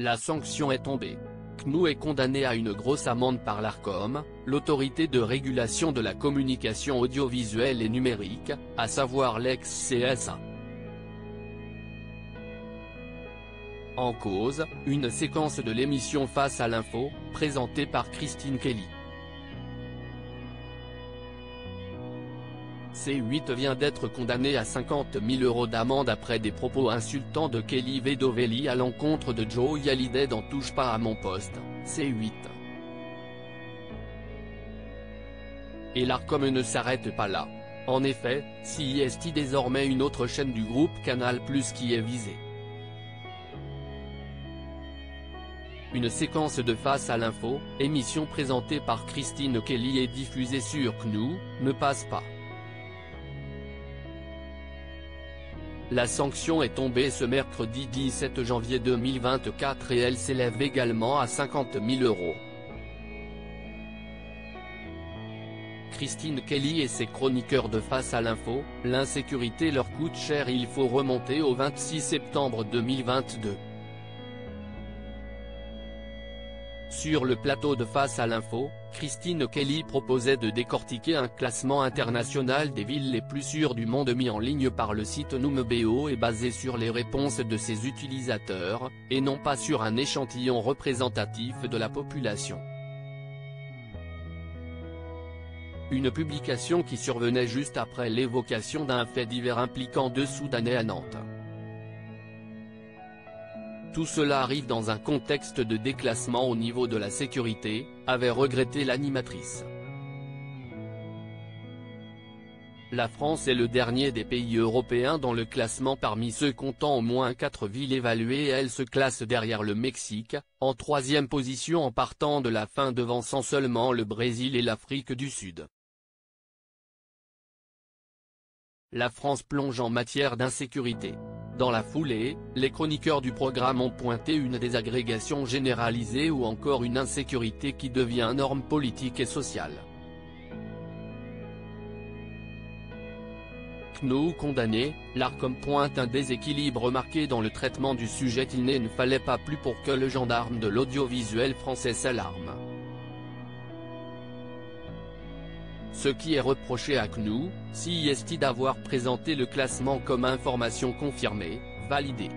La sanction est tombée. CNOO est condamné à une grosse amende par l'Arcom, l'autorité de régulation de la communication audiovisuelle et numérique, à savoir l'ex-CSA. En cause, une séquence de l'émission Face à l'info, présentée par Christine Kelly. C8 vient d'être condamné à 50 000 € d'amende après des propos insultants de Kelly Vedovelli à l'encontre de Joey Hallyday dans Touche pas à mon poste, C8. Et l'Arcom ne s'arrête pas là. En effet, c'est désormais une autre chaîne du groupe Canal+ qui est visée. Une séquence de Face à l'info, émission présentée par Christine Kelly et diffusée sur CNOO, ne passe pas. La sanction est tombée ce mercredi 17 janvier 2024 et elle s'élève également à 50 000 €. Christine Kelly et ses chroniqueurs de Face à l'info, l'insécurité leur coûte cher. Il faut remonter au 26 septembre 2022. Sur le plateau de Face à l'info, Christine Kelly proposait de décortiquer un classement international des villes les plus sûres du monde mis en ligne par le site Numbeo et basé sur les réponses de ses utilisateurs, et non pas sur un échantillon représentatif de la population. Une publication qui survenait juste après l'évocation d'un fait divers impliquant 2 Soudanais à Nantes. Tout cela arrive dans un contexte de déclassement au niveau de la sécurité, avait regretté l'animatrice. La France est le dernier des pays européens dans le classement parmi ceux comptant au moins 4 villes évaluées et elle se classe derrière le Mexique, en 3e position en partant de la fin devançant seulement le Brésil et l'Afrique du Sud. La France plonge en matière d'insécurité. Dans la foulée, les chroniqueurs du programme ont pointé une désagrégation généralisée ou encore une insécurité qui devient norme politique et sociale. CNOO condamné, l'Arcom pointe un déséquilibre marqué dans le traitement du sujet. Il ne fallait pas plus pour que le gendarme de l'audiovisuel français s'alarme. Ce qui est reproché à CNOO, c'est d'avoir présenté le classement comme information confirmée, validée.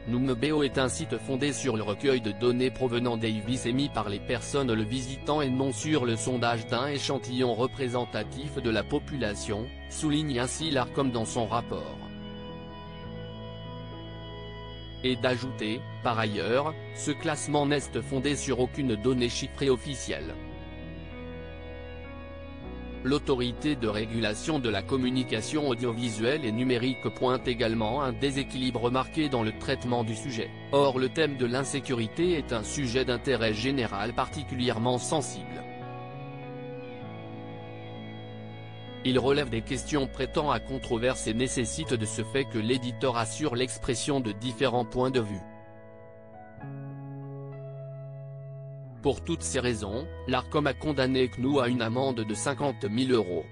Numbeo est un site fondé sur le recueil de données provenant des avis émis par les personnes le visitant et non sur le sondage d'un échantillon représentatif de la population, souligne ainsi l'Arcom dans son rapport. Et d'ajouter, par ailleurs, ce classement n'est fondé sur aucune donnée chiffrée officielle. L'autorité de régulation de la communication audiovisuelle et numérique pointe également un déséquilibre marqué dans le traitement du sujet. Or le thème de l'insécurité est un sujet d'intérêt général particulièrement sensible. Il relève des questions prêtant à controverse et nécessite de ce fait que l'éditeur assure l'expression de différents points de vue. Pour toutes ces raisons, l'Arcom a condamné CNOO à une amende de 50 000 €.